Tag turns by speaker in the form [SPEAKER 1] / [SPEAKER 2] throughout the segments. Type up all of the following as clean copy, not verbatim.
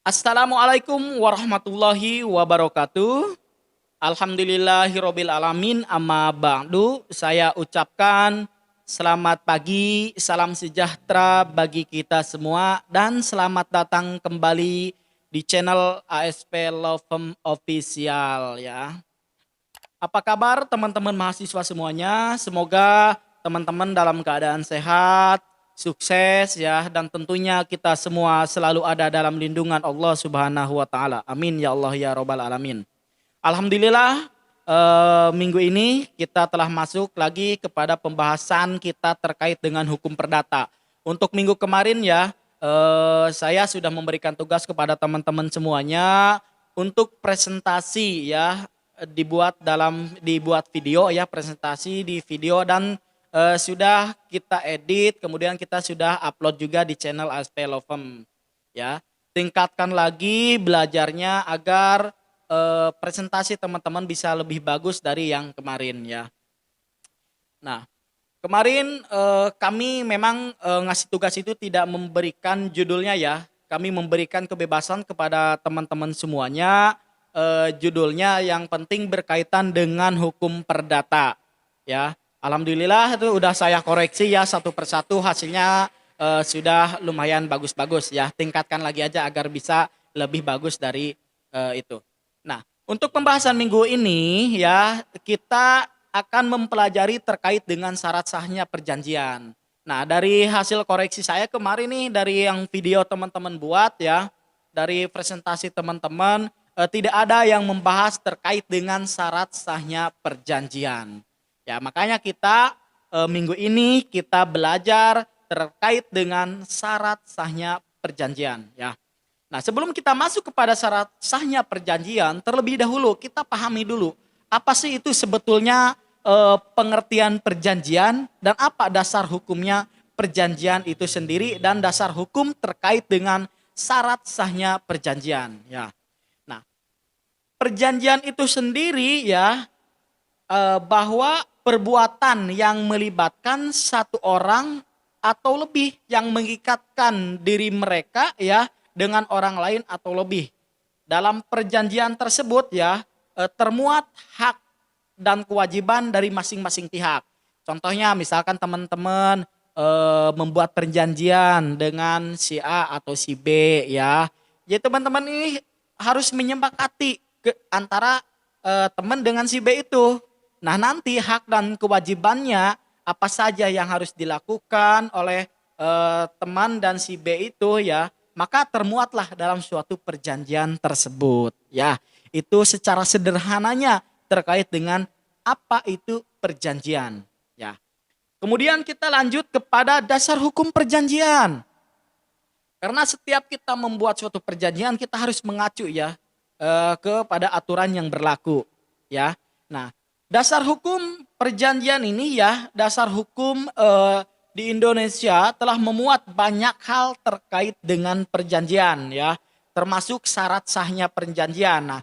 [SPEAKER 1] Assalamualaikum warahmatullahi wabarakatuh. Alhamdulillahirabbil alamin amma ba'du. Saya ucapkan selamat pagi, salam sejahtera bagi kita semua dan selamat datang kembali di channel ASP Lovem Official ya. Apa kabar teman-teman mahasiswa semuanya? Semoga teman-teman dalam keadaan sehat, sukses ya, dan tentunya kita semua selalu ada dalam lindungan Allah Subhanahu wa taala. Amin ya Allah ya robbal alamin. Alhamdulillah minggu ini kita telah masuk lagi kepada pembahasan kita terkait dengan hukum perdata. Untuk minggu kemarin ya, saya sudah memberikan tugas kepada teman-teman semuanya untuk presentasi ya, dibuat video ya, presentasi di video dan sudah kita edit, kemudian kita sudah upload juga di channel ASP Lovem ya. Tingkatkan lagi belajarnya agar presentasi teman-teman bisa lebih bagus dari yang kemarin ya. Nah, kemarin kami memang ngasih tugas itu tidak memberikan judulnya ya. Kami memberikan kebebasan kepada teman-teman semuanya. Judulnya yang penting berkaitan dengan hukum perdata ya. Alhamdulillah itu udah saya koreksi ya satu persatu, hasilnya sudah lumayan bagus-bagus ya. Tingkatkan lagi aja agar bisa lebih bagus dari itu. Nah, untuk pembahasan minggu ini ya, kita akan mempelajari terkait dengan syarat sahnya perjanjian. Nah, dari hasil koreksi saya kemarin nih, dari yang video teman-teman buat ya, dari presentasi teman-teman, tidak ada yang membahas terkait dengan syarat sahnya perjanjian. Ya, makanya kita minggu ini kita belajar terkait dengan syarat sahnya perjanjian ya. Nah, sebelum kita masuk kepada syarat sahnya perjanjian, terlebih dahulu kita pahami dulu apa sih itu sebetulnya pengertian perjanjian dan apa dasar hukumnya perjanjian itu sendiri dan dasar hukum terkait dengan syarat sahnya perjanjian ya. Nah, perjanjian itu sendiri ya, bahwa perbuatan yang melibatkan satu orang atau lebih yang mengikatkan diri mereka ya dengan orang lain atau lebih. Dalam perjanjian tersebut ya termuat hak dan kewajiban dari masing-masing pihak. Contohnya misalkan teman-teman membuat perjanjian dengan si A atau si B ya. Jadi teman-teman ini harus menyepakati antara teman dengan si B itu. Nah, nanti hak dan kewajibannya apa saja yang harus dilakukan oleh teman dan si B itu ya, maka termuatlah dalam suatu perjanjian tersebut ya. Itu secara sederhananya terkait dengan apa itu perjanjian ya. Kemudian kita lanjut kepada dasar hukum perjanjian. Karena setiap kita membuat suatu perjanjian kita harus mengacu ya kepada aturan yang berlaku ya. Nah, dasar hukum perjanjian ini ya, dasar hukum di Indonesia telah memuat banyak hal terkait dengan perjanjian ya, termasuk syarat sahnya perjanjian. Nah,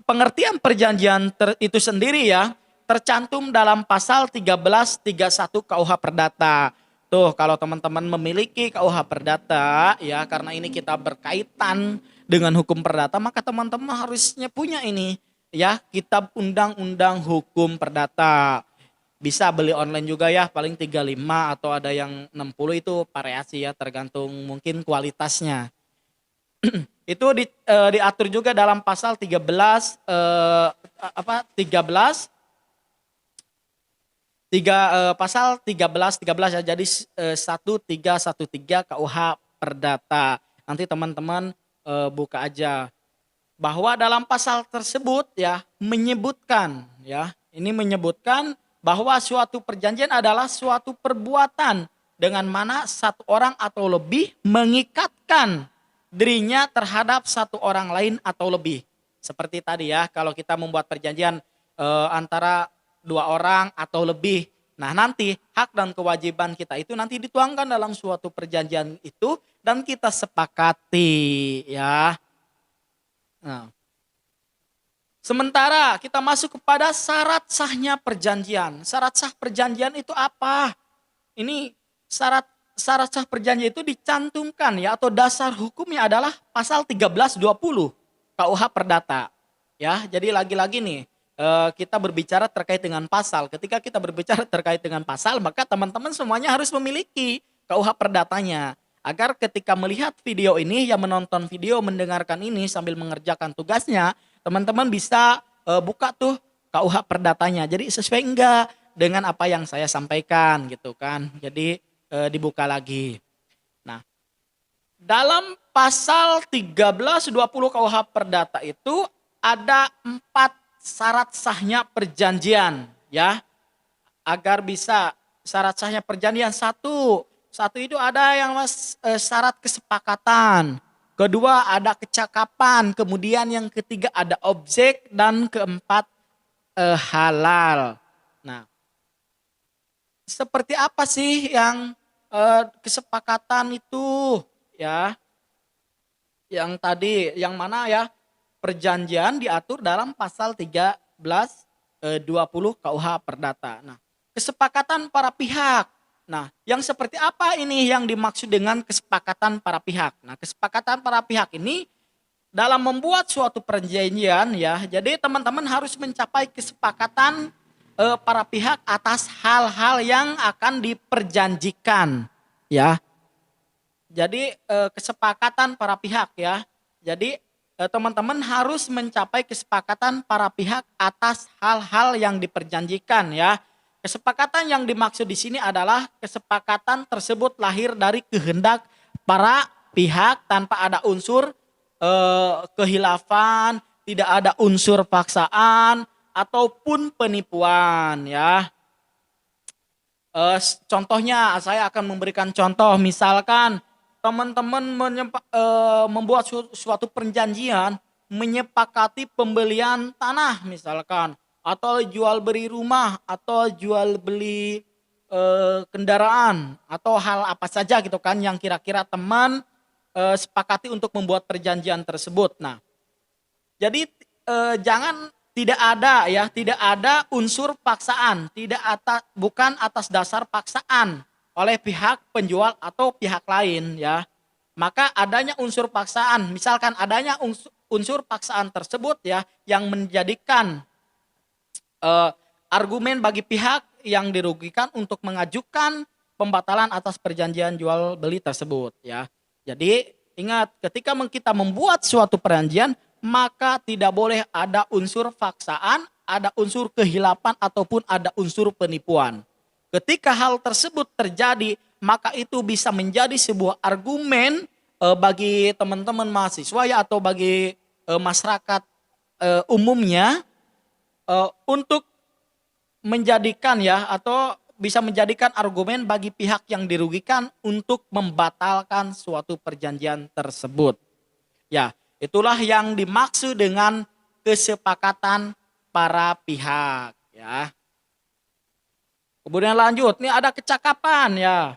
[SPEAKER 1] pengertian perjanjian itu sendiri ya tercantum dalam pasal 1331 KUH Perdata. Tuh, kalau teman-teman memiliki KUH Perdata ya, karena ini kita berkaitan dengan hukum perdata, maka teman-teman harusnya punya ini ya, kitab undang-undang hukum perdata. Bisa beli online juga ya, paling 35 atau ada yang 60, itu variasi ya, tergantung mungkin kualitasnya. Itu diatur juga dalam pasal 13 pasal 13 ya, jadi 1313 KUH Perdata. Nanti teman-teman buka aja bahwa dalam pasal tersebut ya menyebutkan ya, ini menyebutkan bahwa suatu perjanjian adalah suatu perbuatan dengan mana satu orang atau lebih mengikatkan dirinya terhadap satu orang lain atau lebih. Seperti tadi ya, kalau kita membuat perjanjian antara dua orang atau lebih. Nah, nanti hak dan kewajiban kita itu nanti dituangkan dalam suatu perjanjian itu dan kita sepakati ya. Nah, sementara kita masuk kepada syarat sahnya perjanjian. Syarat sah perjanjian itu apa? Ini syarat syarat sah perjanjian itu dicantumkan ya, atau dasar hukumnya adalah pasal 1320 KUH Perdata. Ya, jadi lagi-lagi nih kita berbicara terkait dengan pasal. Ketika kita berbicara terkait dengan pasal, maka teman-teman semuanya harus memiliki KUH Perdatanya. Agar ketika melihat video ini, yang menonton video, mendengarkan ini sambil mengerjakan tugasnya, teman-teman bisa buka tuh KUH Perdatanya. Jadi sesuai enggak dengan apa yang saya sampaikan gitu kan. Jadi dibuka lagi. Nah, dalam pasal 1320 KUH Perdata itu ada 4 syarat sahnya perjanjian ya. Agar bisa syarat sahnya perjanjian, satu itu ada yang syarat kesepakatan. Kedua ada kecakapan, kemudian yang ketiga ada objek, dan keempat halal. Nah, seperti apa sih yang kesepakatan itu ya? Yang tadi yang mana ya? Perjanjian diatur dalam pasal 1320 KUH Perdata. Nah, kesepakatan para pihak. Nah, yang seperti apa ini yang dimaksud dengan kesepakatan para pihak? Nah, kesepakatan para pihak ini dalam membuat suatu perjanjian ya. Jadi teman-teman harus mencapai kesepakatan para pihak atas hal-hal yang akan diperjanjikan ya. Jadi kesepakatan para pihak ya. Jadi teman-teman harus mencapai kesepakatan para pihak atas hal-hal yang diperjanjikan ya. Kesepakatan yang dimaksud di sini adalah kesepakatan tersebut lahir dari kehendak para pihak tanpa ada unsur kehilafan, tidak ada unsur paksaan ataupun penipuan ya. Contohnya saya akan memberikan contoh, misalkan teman-teman membuat suatu perjanjian menyepakati pembelian tanah misalkan, atau jual beli rumah, atau jual beli kendaraan, atau hal apa saja gitu kan yang kira-kira teman sepakati untuk membuat perjanjian tersebut. Nah, jadi jangan tidak ada unsur paksaan, bukan atas dasar paksaan oleh pihak penjual atau pihak lain ya. Maka adanya unsur paksaan, misalkan adanya unsur paksaan tersebut ya yang menjadikan argumen bagi pihak yang dirugikan untuk mengajukan pembatalan atas perjanjian jual beli tersebut ya. Jadi ingat, ketika kita membuat suatu perjanjian, maka tidak boleh ada unsur paksaan, ada unsur kehilapan ataupun ada unsur penipuan. Ketika hal tersebut terjadi, maka itu bisa menjadi sebuah argumen bagi teman-teman mahasiswa ya, atau bagi masyarakat umumnya untuk menjadikan ya, atau bisa menjadikan argumen bagi pihak yang dirugikan untuk membatalkan suatu perjanjian tersebut. Ya, itulah yang dimaksud dengan kesepakatan para pihak ya. Kemudian lanjut, ini ada kecakapan ya.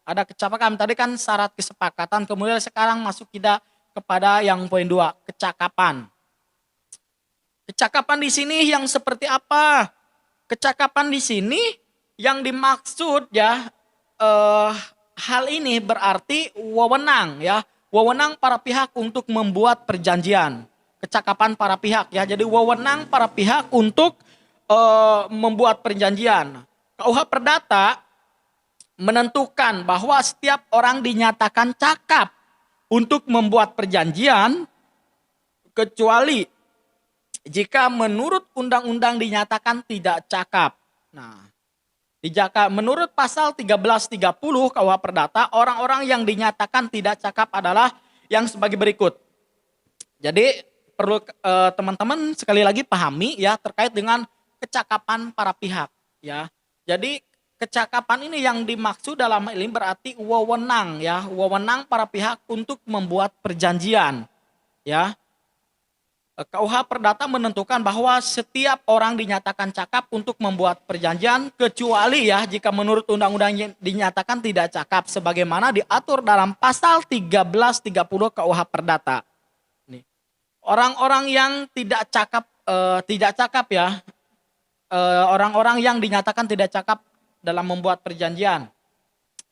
[SPEAKER 1] Ada kecakapan, tadi kan syarat kesepakatan, kemudian sekarang masuk kita kepada yang poin 2, kecakapan. Kecakapan di sini yang seperti apa? Kecakapan di sini yang dimaksud ya, hal ini berarti wewenang ya. Wewenang para pihak untuk membuat perjanjian. Kecakapan para pihak ya. Jadi wewenang para pihak untuk membuat perjanjian. KUH Perdata menentukan bahwa setiap orang dinyatakan cakap untuk membuat perjanjian kecuali jika menurut undang-undang dinyatakan tidak cakap. Nah, menurut pasal 1330 KUH Perdata, orang-orang yang dinyatakan tidak cakap adalah yang sebagai berikut. Jadi perlu teman-teman sekali lagi pahami ya terkait dengan kecakapan para pihak ya. Jadi kecakapan ini yang dimaksud dalam hal ini berarti wewenang ya, wewenang para pihak untuk membuat perjanjian ya. KUH Perdata menentukan bahwa setiap orang dinyatakan cakap untuk membuat perjanjian kecuali ya jika menurut undang-undang dinyatakan tidak cakap sebagaimana diatur dalam pasal 1330 KUH Perdata. Nih. Orang-orang yang tidak cakap ya, orang-orang yang dinyatakan tidak cakap dalam membuat perjanjian.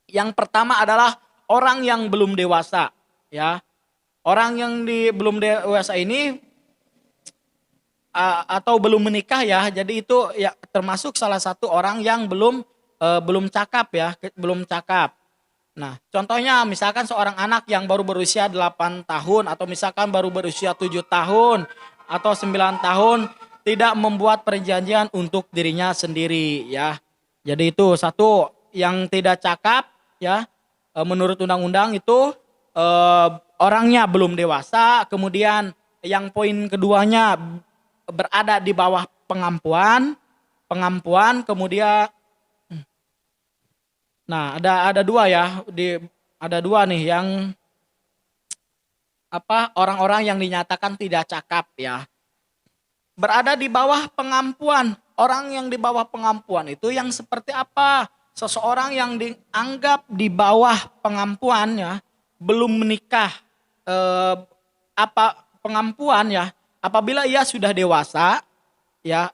[SPEAKER 1] Yang pertama adalah orang yang belum dewasa, ya. Orang yang belum dewasa ini atau belum menikah ya. Jadi itu ya termasuk salah satu orang yang belum cakap ya, belum cakap. Nah, contohnya misalkan seorang anak yang baru berusia 8 tahun atau misalkan baru berusia 7 tahun atau 9 tahun tidak membuat perjanjian untuk dirinya sendiri ya. Jadi itu satu yang tidak cakap ya. Menurut undang-undang itu orangnya belum dewasa, kemudian yang poin keduanya berada di bawah pengampuan, kemudian nah ada dua ya, ada dua nih yang orang-orang yang dinyatakan tidak cakap ya. Berada di bawah pengampuan. Orang yang di bawah pengampuan itu yang seperti apa? Seseorang yang dianggap di bawah pengampuan ya, belum menikah. Pengampuan ya, apabila ia sudah dewasa ya,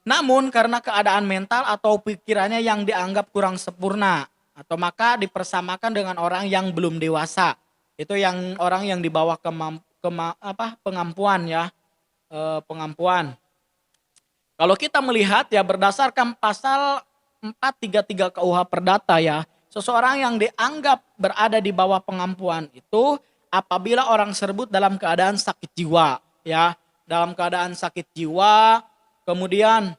[SPEAKER 1] namun karena keadaan mental atau pikirannya yang dianggap kurang sempurna atau maka dipersamakan dengan orang yang belum dewasa. Itu yang orang yang di bawah pengampuan ya, pengampuan. Kalau kita melihat ya berdasarkan pasal 433 KUH Perdata ya, seseorang yang dianggap berada di bawah pengampuan itu apabila orang tersebut dalam keadaan sakit jiwa ya, dalam keadaan sakit jiwa, kemudian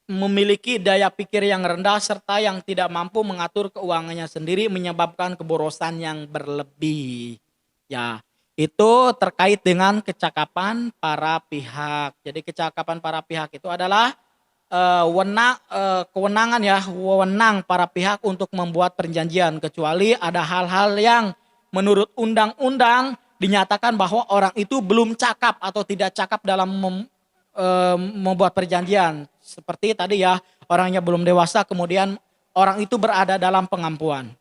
[SPEAKER 1] memiliki daya pikir yang rendah serta yang tidak mampu mengatur keuangannya sendiri menyebabkan keborosan yang berlebih. Ya, itu terkait dengan kecakapan para pihak. Jadi kecakapan para pihak itu adalah kewenangan ya, wewenang para pihak untuk membuat perjanjian kecuali ada hal-hal yang menurut undang-undang dinyatakan bahwa orang itu belum cakap atau tidak cakap dalam membuat perjanjian. Seperti tadi ya, orangnya belum dewasa, kemudian orang itu berada dalam pengampuan.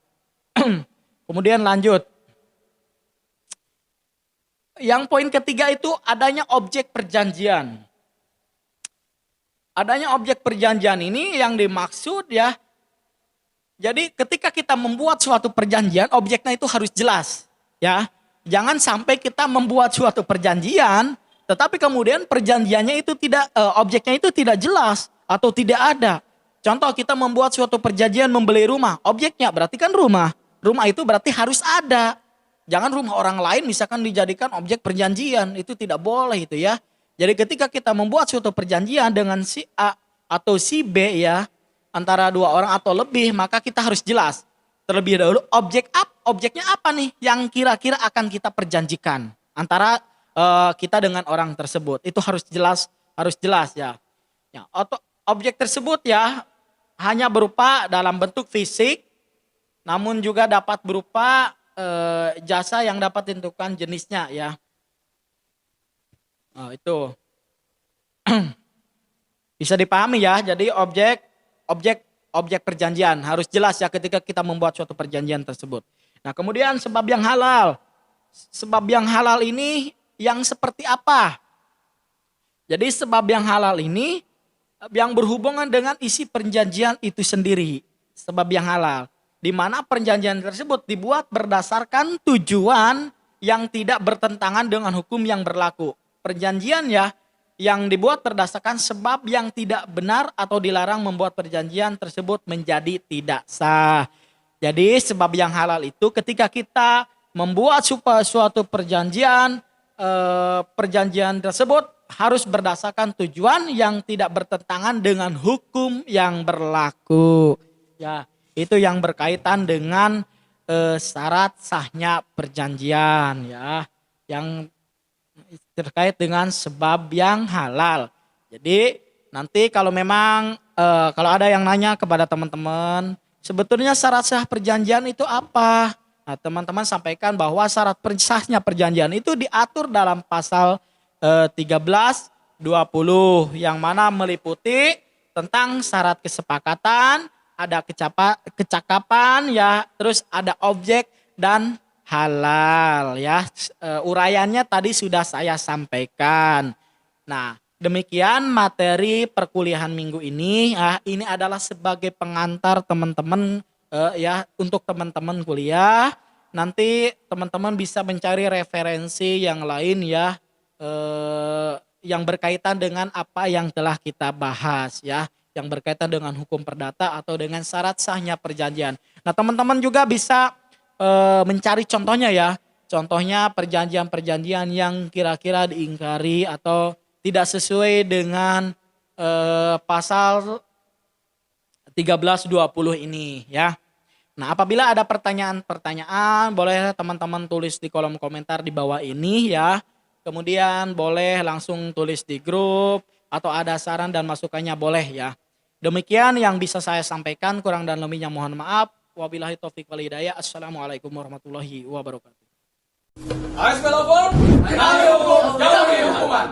[SPEAKER 1] Kemudian lanjut. Yang poin ketiga itu adanya objek perjanjian. Adanya objek perjanjian ini yang dimaksud ya. Jadi ketika kita membuat suatu perjanjian, objeknya itu harus jelas. Ya, jangan sampai kita membuat suatu perjanjian, tetapi kemudian perjanjiannya itu tidak, objeknya itu tidak jelas atau tidak ada. Contoh kita membuat suatu perjanjian membeli rumah, objeknya berarti kan rumah. Rumah itu berarti harus ada. Jangan rumah orang lain misalkan dijadikan objek perjanjian, itu tidak boleh itu ya. Jadi ketika kita membuat suatu perjanjian dengan si A atau si B ya, antara dua orang atau lebih, maka kita harus jelas. Terlebih dahulu objeknya apa nih yang kira-kira akan kita perjanjikan antara kita dengan orang tersebut. Itu harus jelas ya. Ya, objek tersebut ya hanya berupa dalam bentuk fisik, namun juga dapat berupa jasa yang dapat ditentukan jenisnya ya. Itu bisa dipahami ya. Jadi objek perjanjian harus jelas ya ketika kita membuat suatu perjanjian tersebut. Nah, kemudian sebab yang halal. Sebab yang halal ini yang seperti apa? Jadi sebab yang halal ini yang berhubungan dengan isi perjanjian itu sendiri. Sebab yang halal. Di mana perjanjian tersebut dibuat berdasarkan tujuan yang tidak bertentangan dengan hukum yang berlaku. Perjanjian ya yang dibuat berdasarkan sebab yang tidak benar atau dilarang membuat perjanjian tersebut menjadi tidak sah. Jadi sebab yang halal itu ketika kita membuat suatu perjanjian, perjanjian tersebut harus berdasarkan tujuan yang tidak bertentangan dengan hukum yang berlaku. Ya, itu yang berkaitan dengan syarat sahnya perjanjian ya, yang terkait dengan sebab yang halal. Jadi nanti kalau memang kalau ada yang nanya kepada teman-teman, sebetulnya syarat sah perjanjian itu apa? Nah, teman-teman sampaikan bahwa syarat sahnya perjanjian itu diatur dalam pasal 13, 20 yang mana meliputi tentang syarat kesepakatan, ada kecakapan ya, terus ada objek dan halal ya. Uraiannya tadi sudah saya sampaikan. Nah, Demikian materi perkuliahan minggu ini. Ini adalah sebagai pengantar teman-teman ya untuk teman-teman kuliah. Nanti teman-teman bisa mencari referensi yang lain ya yang berkaitan dengan apa yang telah kita bahas ya, yang berkaitan dengan hukum perdata atau dengan syarat sahnya perjanjian. Nah, teman-teman juga bisa mencari contohnya ya. Contohnya perjanjian-perjanjian yang kira-kira diingkari atau tidak sesuai dengan pasal 1320 ini ya. Nah, apabila ada pertanyaan-pertanyaan boleh teman-teman tulis di kolom komentar di bawah ini ya. Kemudian boleh langsung tulis di grup atau ada saran dan masukannya boleh ya. Demikian yang bisa saya sampaikan, kurang dan lebihnya mohon maaf. Wabillahi taufik wal hidayah. Assalamualaikum warahmatullahi wabarakatuh.
[SPEAKER 2] ASP lapor, kami hukum, jauhi hukuman.